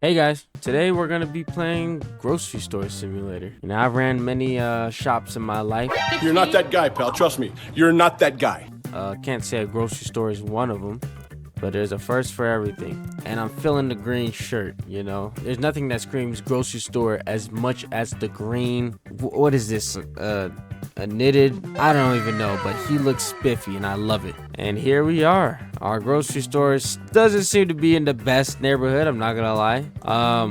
Hey guys, today we're gonna be playing Grocery Store Simulator. You know, I've ran many shops in my life. You're not that guy, pal. Trust me. You're not that guy. Can't say a grocery store is one of them, but there's a first for everything. And I'm feeling the green shirt, you know. There's nothing that screams grocery store as much as the green. What is this? A knitted? I don't even know, but he looks spiffy and I love it. And here we are. Our grocery store doesn't seem to be in the best neighborhood, I'm not gonna lie. I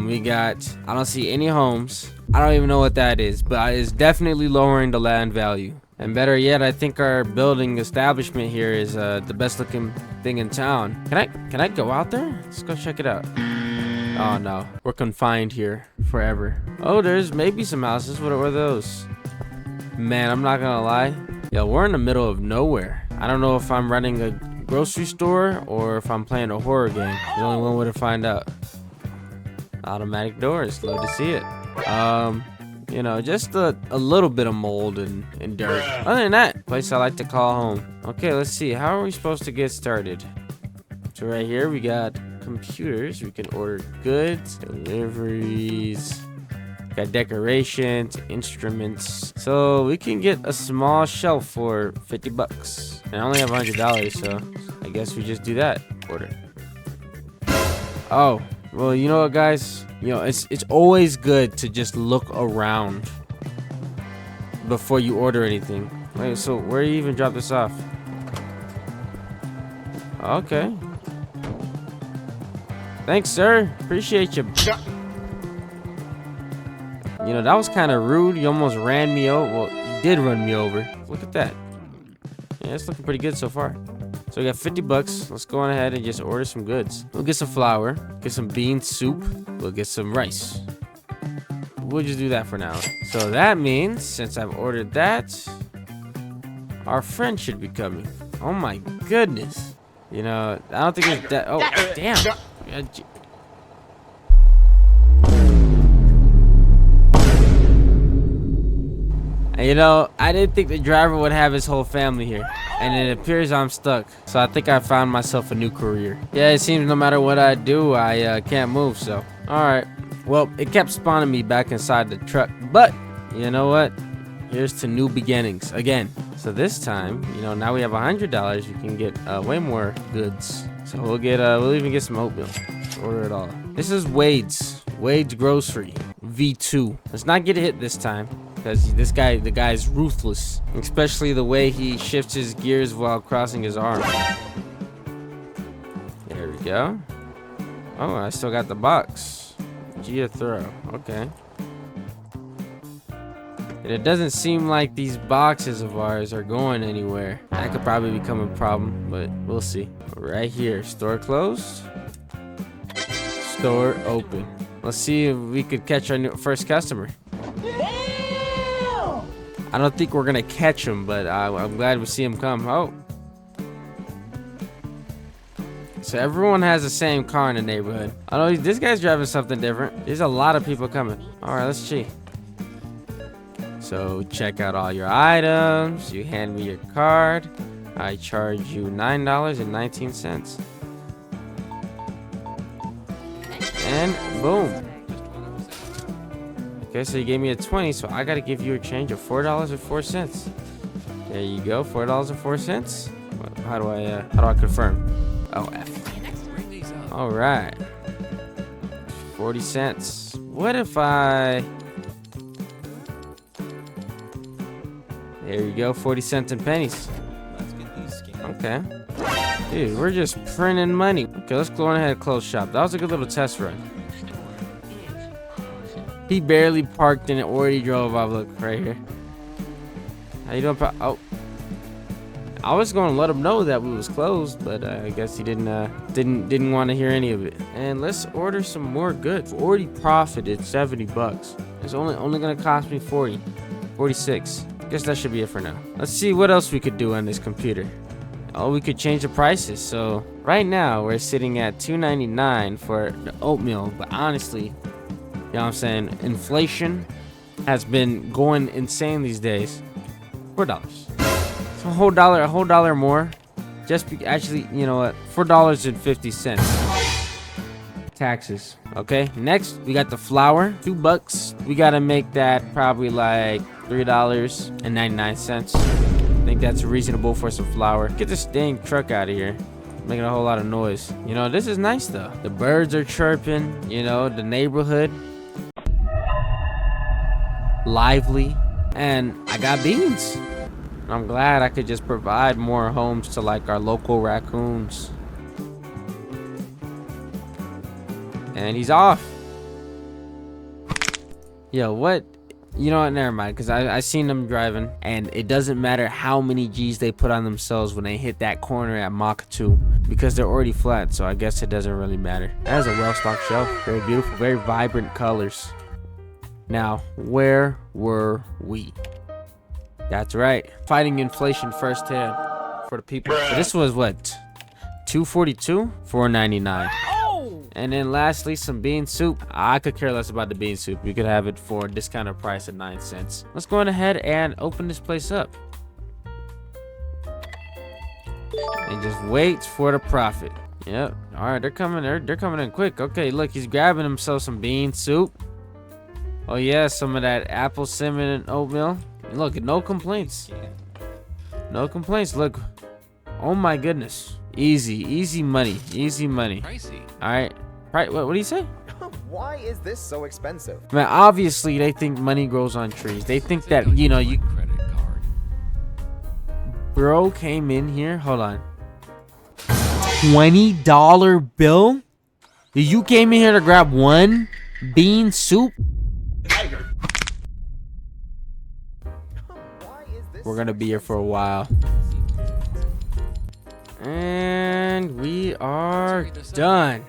don't see any homes. I don't even know what that is, but it's definitely lowering the land value. And better yet, I think our building establishment here is the best looking thing in town. Can I go out there? Let's go check it out. Oh no, we're confined here forever. Oh, there's maybe some houses. What are those? Man, I'm not gonna lie. Yo, we're in the middle of nowhere. I don't know if I'm running a grocery store or if I'm playing a horror game. There's only one way to find out. Automatic doors, love to see it. You know, just a little bit of mold and dirt. Other than that, place I like to call home. Okay, let's see. How are we supposed to get started? So right here we got computers. We can order goods, deliveries. Got decorations, instruments. So we can get a small shelf for 50 bucks. And I only have $100, so I guess we just do that. Order. Oh, well, you know what, guys? You know, it's always good to just look around before you order anything. Wait, so where do you even drop this off? Okay. Thanks, sir. Appreciate you. You know, that was kind of rude. You almost ran me over. Well, you did run me over. Look at that. Yeah, it's looking pretty good so far. So we got 50 bucks. Let's go on ahead and just order some goods. We'll get some flour, get some bean soup. We'll get some rice. We'll just do that for now. So that means, since I've ordered that, our friend should be coming. Oh my goodness. You know, I don't think it's that. Oh, damn. And you know, I didn't think the driver would have his whole family here. And it appears I'm stuck. So I think I found myself a new career. Yeah, it seems no matter what I do, I can't move, so. Alright. Well, it kept spawning me back inside the truck. But, you know what? Here's to new beginnings again. So this time, you know, now we have $100. You can get way more goods. So we'll even get some oatmeal. Order it all. This is Wade's Grocery V2. Let's not get hit this time. Because the guy's ruthless, especially the way he shifts his gears while crossing his arm. There we go. Oh, I still got the box. Gia throw. Okay. And it doesn't seem like these boxes of ours are going anywhere. That could probably become a problem, but we'll see. Right here, store closed. Store open. Let's see if we could catch our first customer. I don't think we're gonna catch him, but I'm glad we see him come. Oh. So everyone has the same car in the neighborhood. I know this guy's driving something different. There's a lot of people coming. All right, let's see. So check out all your items. You hand me your card. I charge you $9.19. And boom. Okay, so you gave me a 20, so I gotta give you a change of $4.04. There you go, $4.04. How do I confirm? Oh, F. All right, 40 cents. What if there you go, 40 cents and pennies. Okay. Dude, we're just printing money. Okay, let's go on ahead and close shop. That was a good little test run. He barely parked and it already drove off. Look right here. How you doing, oh, I was going to let him know that we was closed, but I guess he didn't want to hear any of it. And let's order some more goods. We already profited 70 bucks. It's only gonna cost me 46. I guess that should be it for now. Let's see what else we could do on this computer. Oh, we could change the prices. So right now we're sitting at $2.99 for the oatmeal, but honestly, you know what I'm saying? Inflation has been going insane these days. $4. So a whole dollar more. Actually, you know what? $4.50. taxes. Okay, next we got the flour, $2. We gotta make that probably like $3.99. I think that's reasonable for some flour. Get this dang truck out of here, making a whole lot of noise. You know, this is nice though. The birds are chirping, you know, the neighborhood lively, and I got beans. I'm glad I could just provide more homes to like our local raccoons. And he's off. Yo, what? You know what? Never mind. Because I seen them driving. And it doesn't matter how many G's they put on themselves when they hit that corner at Mach 2. Because they're already flat. So I guess it doesn't really matter. That is a well-stocked shelf. Very beautiful. Very vibrant colors. Now, where were we? That's right. Fighting inflation firsthand for the people. So this was what? $2.42? $4.99. And then lastly, some bean soup. I could care less about the bean soup. You could have it for a discounted price of 9 cents. Let's go on ahead and open this place up. And just wait for the profit. Yep. All right, they're coming. They're coming in quick. Okay, look, he's grabbing himself some bean soup. Oh yeah, some of that apple cinnamon and oatmeal. And look, no complaints. No complaints. Look. Oh my goodness. Easy money. Easy money. Pricey. All right. Right, what do you say? Why is this so expensive? Man, obviously they think money grows on trees. They think that, you know, you Credit card. bro came in here. Hold on. $20 bill? You came in here to grab one bean soup? We're gonna be here for a while. And we are done.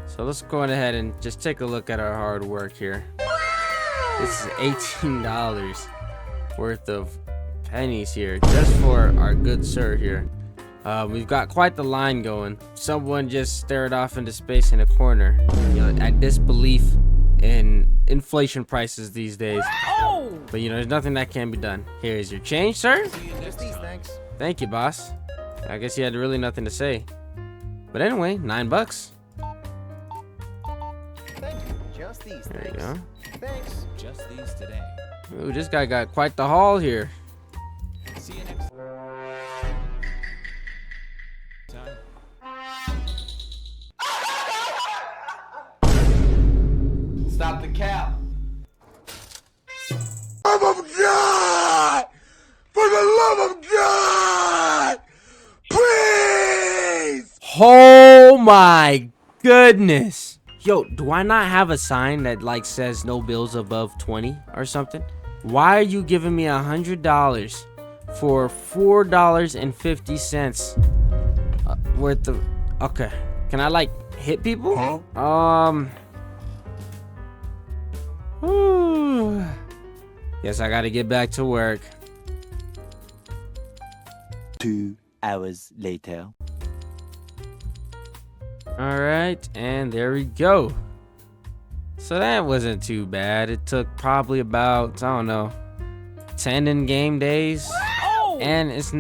So let's go ahead and just take a look at our hard work here. This is $18 worth of pennies here just for our good sir here. We've got quite the line going. Someone just stared off into space in a corner, you know, at disbelief in inflation prices these days. But you know, there's nothing that can be done. Here's your change, sir. Just these, thanks. Thank you, boss. I guess you had really nothing to say. But anyway, $9. Thank you. Just these, There you thanks. go. Thanks. Just these today. Ooh, this guy got quite the haul here. See you next time. Stop the cap. Love of God! For the love of God! Please! Oh my goodness. Yo, do I not have a sign that like says no bills above 20 or something? Why are you giving me $100 for $4.50 worth of... Okay, can I like hit people? Whew. Guess I gotta get back to work. 2 hours later. All right, and there we go. So that wasn't too bad. It took probably about, I don't know, 10 in-game days. And it's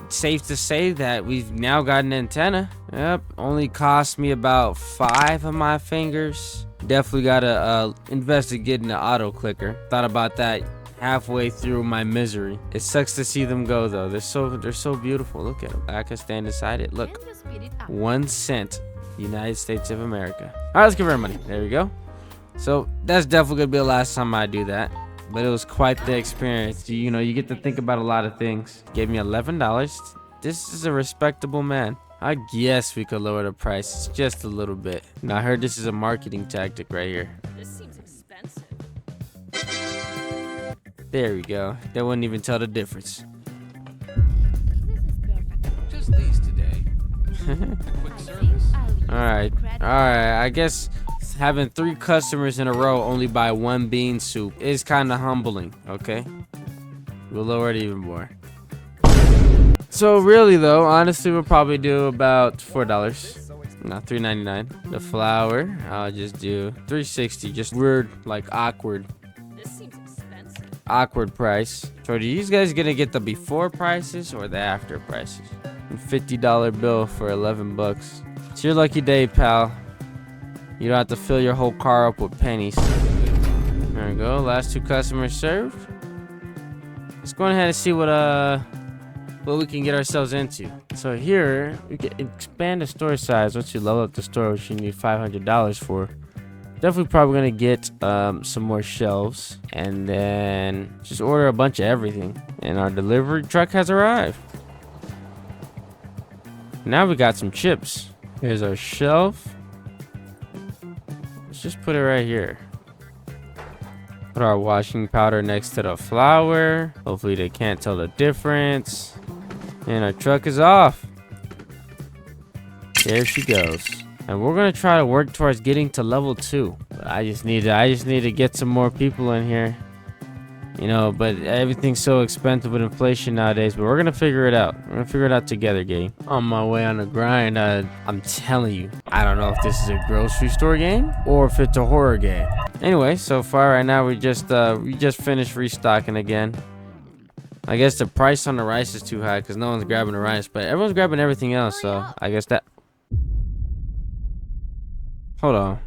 safe to say that we've now got an antenna. Yep, only cost me about 5 of my fingers. Definitely gotta investigate in the auto clicker. Thought about that halfway through my misery. It sucks to see them go though. They're so beautiful. Look at them. I can stand inside it. Look, 1 cent. United States of America. All right, let's give her money. There we go. So that's definitely gonna be the last time I do that, but it was quite the experience. You know, you get to think about a lot of things. Gave me $11. This is a respectable man. I guess we could lower the prices just a little bit. Now I heard this is a marketing tactic right here. This seems expensive. There we go. They wouldn't even tell the difference. This is perfect. Just these today. A quick service. All right. I guess having 3 customers in a row only buy 1 bean soup is kind of humbling. Okay, we'll lower it even more. So really though, honestly, we'll probably do about $4. Not $3.99. The flour, I'll just do $3.60. Just weird, like awkward This seems expensive. price. So are you guys gonna get the before prices or the after prices? $50 bill for $11. It's your lucky day, pal. You don't have to fill your whole car up with pennies. There we go. Last 2 customers served. Let's go ahead and see what we can get ourselves into. So here we can expand the store size. Once you level up the store, which you need $500 for. Definitely probably gonna get some more shelves, and then just order a bunch of everything. And our delivery truck has arrived. Now we got some chips. Here's our shelf. Let's just put it right here. Put our washing powder next to the flour. Hopefully they can't tell the difference. And our truck is off. There she goes. And we're gonna try to work towards getting to level 2. But I just need to get some more people in here. You know, but everything's so expensive with inflation nowadays. But we're gonna figure it out. We're gonna figure it out together, gang. On my way on the grind, I'm telling you, I don't know if this is a grocery store game or if it's a horror game. Anyway, so far right now we just finished restocking again. I guess the price on the rice is too high because no one's grabbing the rice, but everyone's grabbing everything else. So I guess that. Hold on.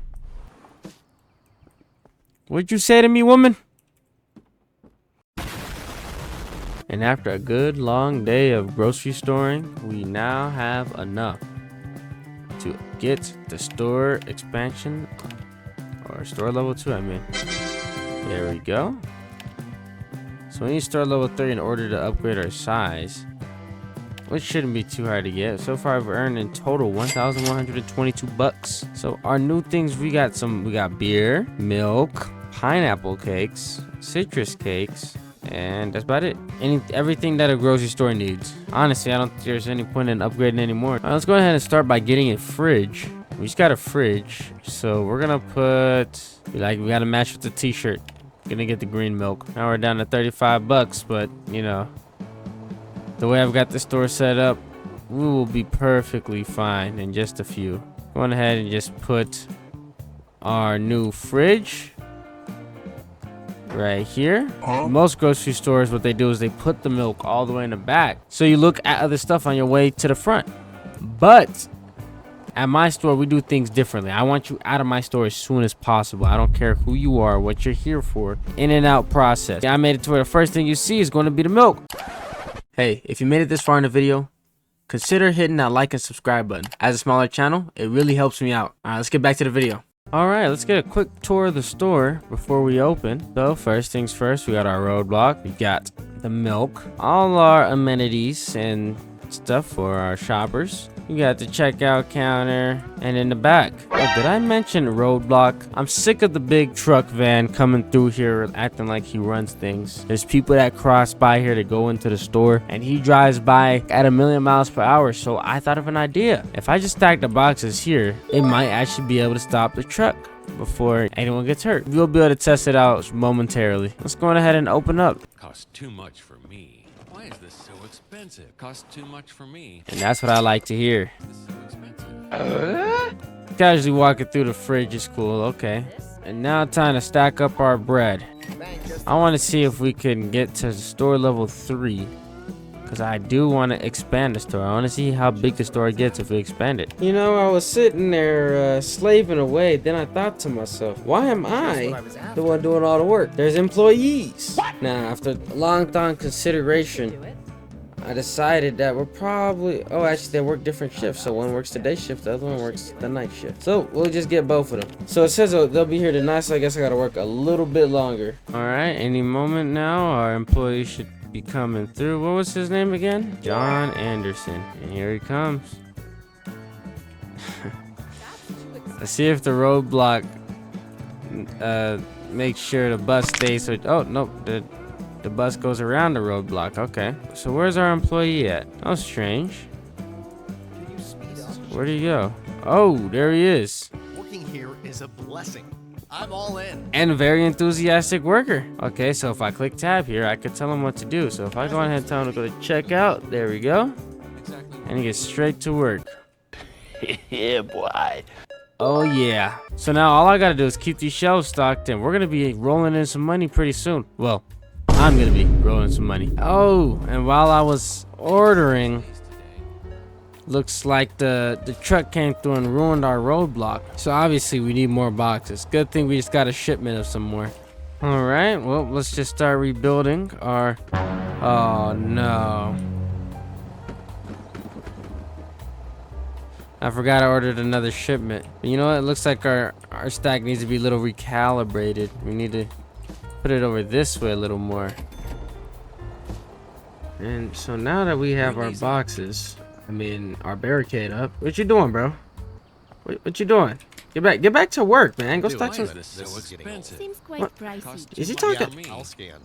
What'd you say to me, woman? And after a good long day of grocery storing, we now have enough to get the store expansion, or store level 2, I mean. There we go. So we need store level 3 in order to upgrade our size, which shouldn't be too hard to get. So far, I've earned in total 1,122 bucks. So our new things, we got beer, milk, pineapple cakes, citrus cakes, and that's about it. Everything that a grocery store needs. Honestly, I don't think there's any point in upgrading anymore. All right, let's go ahead and start by getting a fridge. We just got a fridge, so we're gonna put, we gotta match with the t-shirt. Gonna get the green milk. Now we're down to 35 bucks, but you know, the way I've got the store set up, we will be perfectly fine in just a few. Going ahead and just put our new fridge right here. Most grocery stores, what they do is they put the milk all the way in the back, so you look at other stuff on your way to the front. But at my store, we do things differently. I want you out of my store as soon as possible. I don't care who you are, what you're here for. In and out process. I made it to where the first thing you see is going to be the milk. Hey, if you made it this far in the video, consider hitting that like and subscribe button. As a smaller channel, it really helps me out. All right, let's get back to the video. All right, let's get a quick tour of the store before we open. So first things first, we got our roadblock. We got the milk, all our amenities and stuff for our shoppers. We got the checkout counter, and in the back, oh, did I mention roadblock? I'm sick of the big truck van coming through here acting like he runs things. There's people that cross by here to go into the store, and he drives by at 1,000,000 miles per hour. So I thought of an idea. If I just stack the boxes here, it might actually be able to stop the truck before anyone gets hurt. We'll be able to test it out momentarily. Let's go ahead and open up. Costs too much for me. Why is this so expensive? Costs too much for me. And that's what I like to hear. This is so expensive. Casually walking through the fridge is cool. Okay. And now time to stack up our bread. I want to see if we can get to store level 3. Because I do want to expand the store. I want to see how big the store gets if we expand it. You know, I was sitting there slaving away. Then I thought to myself, why am I the one doing all the work? There's employees. Now, after a long time consideration, I decided that we're probably, oh, actually they work different shifts. So one works the day shift, the other one works the night shift. So we'll just get both of them. So it says they'll be here tonight, so I guess I gotta work a little bit longer. All right, any moment now, our employee should be coming through. What was his name again? John Anderson. And here he comes. Let's see if the roadblock makes sure the bus stays. So, oh, nope. The bus goes around the roadblock. Okay. So where's our employee at? Oh, strange. Where'd he go? Oh, there he is. Working here is a blessing. I'm all in. And a very enthusiastic worker. Okay, so if I click tab here, I could tell him what to do. So if I go ahead and tell him to go to checkout, there we go. Exactly. And he gets straight to work. Yeah, boy. Oh yeah. So now all I gotta do is keep these shelves stocked and we're gonna be rolling in some money pretty soon. Well, I'm gonna be rolling some money. Oh, and while I was ordering, Looks like the truck came through and ruined our roadblock. So obviously we need more boxes. Good thing we just got a shipment of some more. All right, well, let's just start rebuilding our... Oh, no. I forgot I ordered another shipment. But you know what? It looks like our stack needs to be a little recalibrated. We need to put it over this way a little more. And so now that we have our boxes, I mean, our barricade up. What you doing, bro? What you doing? Get back to work, man. Go stack some... But it's so expensive. Seems quite What? pricey. Is he talking? Yeah, I'll scan.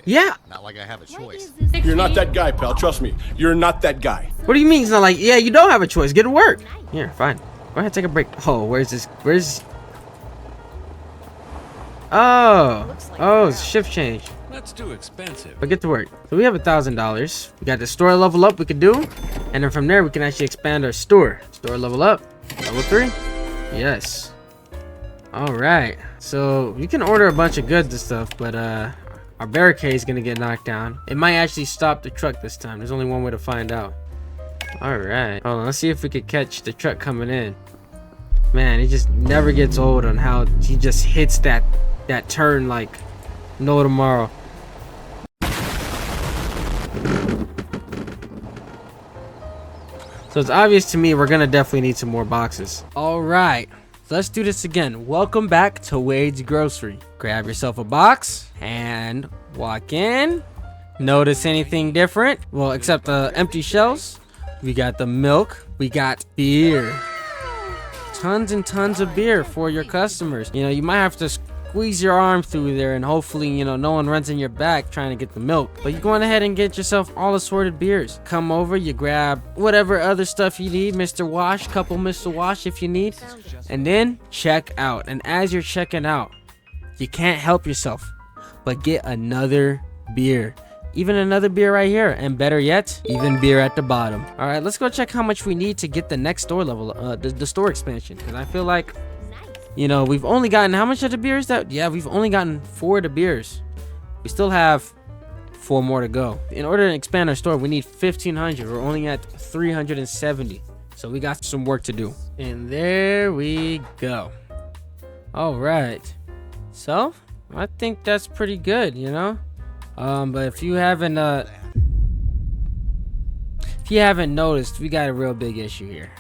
Yeah. Not like I have a choice. You're not that guy, pal. Trust me. You're not that guy. What do you mean? It's not like, yeah, you don't have a choice. Get to work. Here, fine. Go ahead, take a break. Oh, where's this? Oh, it's shift change. That's too expensive. But get to work. So we have $1,000. We got the store level up we could do, and then from there we can actually expand our store. Store level up, level 3. Yes. All right. So you can order a bunch of goods and stuff, but our barricade is gonna get knocked down. It might actually stop the truck this time. There's only one way to find out. All right. Hold on. Let's see if we could catch the truck coming in. Man, it just never gets old on how he just hits that turn like no tomorrow. So it's obvious to me we're gonna definitely need some more boxes. All right, let's do this again. Welcome back to Wade's Grocery. Grab yourself a box and walk in. Notice anything different? Well, except the empty shelves. We got the milk. We got beer. Tons and tons of beer for your customers. You know, you might have to squeeze your arm through there and hopefully, you know, no one runs in your back trying to get the milk. But you're going ahead and get yourself all assorted beers. Come over, you grab whatever other stuff you need, Mr. Wash, couple Mr. Wash if you need, and then check out. And as you're checking out, you can't help yourself but get another beer. Even another beer right here, and better yet, even beer at the bottom. All right, let's go check how much we need to get the next store level, the store expansion, because I feel like, you know, we've only gotten how much of the beers that? Yeah, we've only gotten 4 of the beers. We still have 4 more to go. In order to expand our store, we need 1,500. We're only at 370, so we got some work to do. And there we go. All right, so I think that's pretty good, you know. But if you haven't noticed, we got a real big issue here.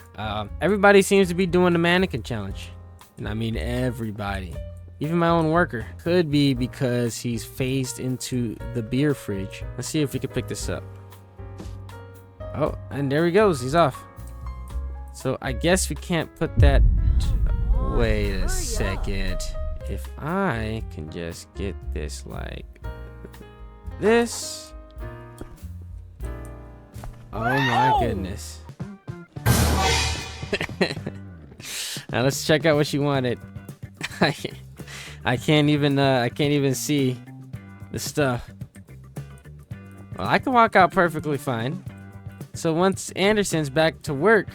Everybody seems to be doing the mannequin challenge, and I mean everybody, even my own worker. Could be because he's phased into the beer fridge. Let's see if we can pick this up. Oh, and there he goes. He's off. So I guess we can't put that. Wait a second. If I can just get this like this. Oh my goodness. Now let's check out what she wanted. I can't even see the stuff. Well, I can walk out perfectly fine. So once Anderson's back to work.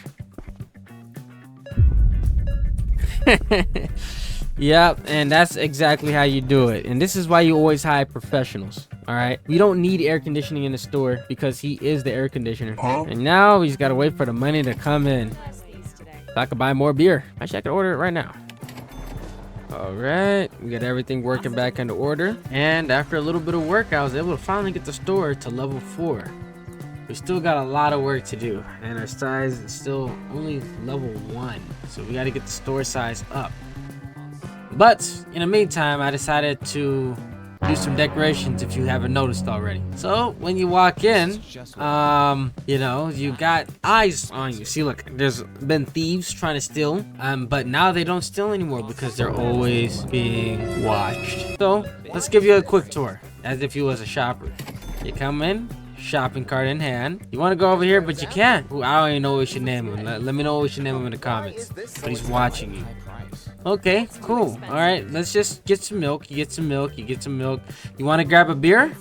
Yep, and that's exactly how you do it. And this is why you always hire professionals. All right, we don't need air conditioning in the store because he is the air conditioner. And now we just gotta wait for the money to come in. So I could buy more beer. Actually, I could order it right now. All right, we got everything working back into order. And after a little bit of work, I was able to finally get the store to level 4. We still got a lot of work to do, and our size is still only level 1. So we got to get the store size up. But in the meantime, I decided to do some decorations if you haven't noticed already. So when you walk in, you know, you got eyes on you. See, look, there's been thieves trying to steal, but now they don't steal anymore because they're always being watched. So let's give you a quick tour as if you was a shopper. You come in, shopping cart in hand. You want to go over here, but you can't. Ooh, I don't even know what we should name him. Let me know what we should name him in the comments. But he's watching you. Okay, cool. All right, let's just get some milk. You get some milk. You get some milk. You want to grab a beer?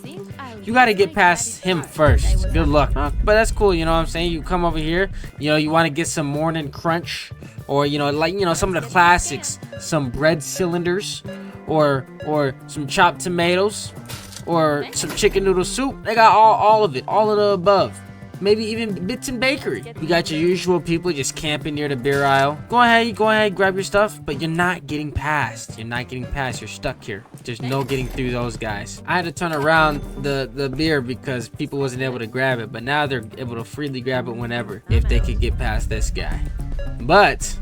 You got to get past him first. Good luck. But that's cool. You know what I'm saying? You come over here. You know, you want to get some morning crunch, or you know, like, you know, some of the classics, some bread cylinders, or some chopped tomatoes, or some chicken noodle soup. They got all of it, all of the above. maybe even Bits and Bakery. You got your usual people just camping near the beer aisle. Go ahead, grab your stuff, but you're not getting past. You're stuck here. There's no getting through those guys. I had to turn around the beer because people wasn't able to grab it, but now they're able to freely grab it whenever if they could get past this guy. But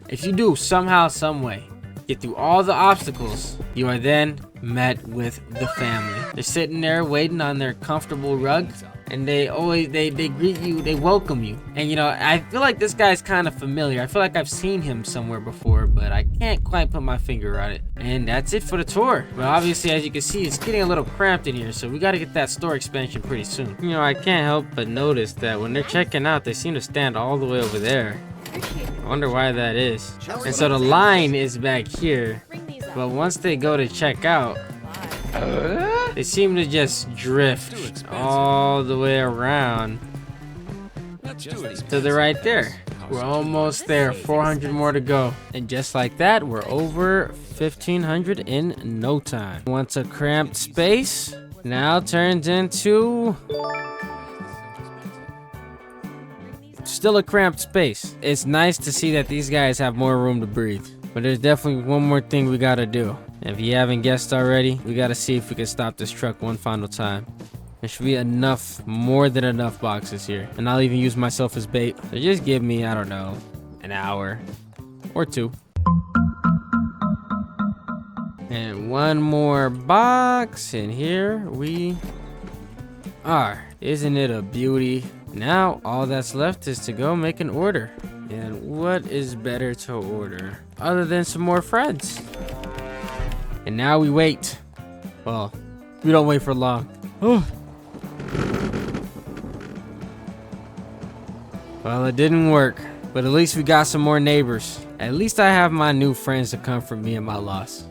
if you do somehow, some way, get through all the obstacles, you are then met with the family. They're sitting there waiting on their comfortable rug, and they greet you, they welcome you. And you know, I feel like this guy's kind of familiar. I feel like I've seen him somewhere before, but I can't quite put my finger on it. And that's it for the tour. Well, obviously, as you can see, it's getting a little cramped in here, so we got to get that store expansion pretty soon. You know, I can't help but notice that when they're checking out, they seem to stand all the way over there. I wonder why that is. And so the line is back here, but once they go to check out, they seem to just drift all the way around to the right there. We're almost there, 400 more to go. And just like that, we're over 1,500 in no time. Once a cramped space now turns into still a cramped space. It's nice to see that these guys have more room to breathe, but there's definitely one more thing we gotta do. If you haven't guessed already, we gotta see if we can stop this truck one final time. There should be enough, more than enough boxes here, and I'll even use myself as bait. So just give me, I don't know, an hour or two. And one more box, and here we are. Isn't it a beauty? Now all that's left is to go make an order. And what is better to order other than some more friends? And now we wait. Well, we don't wait for long. Well, it didn't work, but at least we got some more neighbors. At least I have my new friends to comfort me in my loss.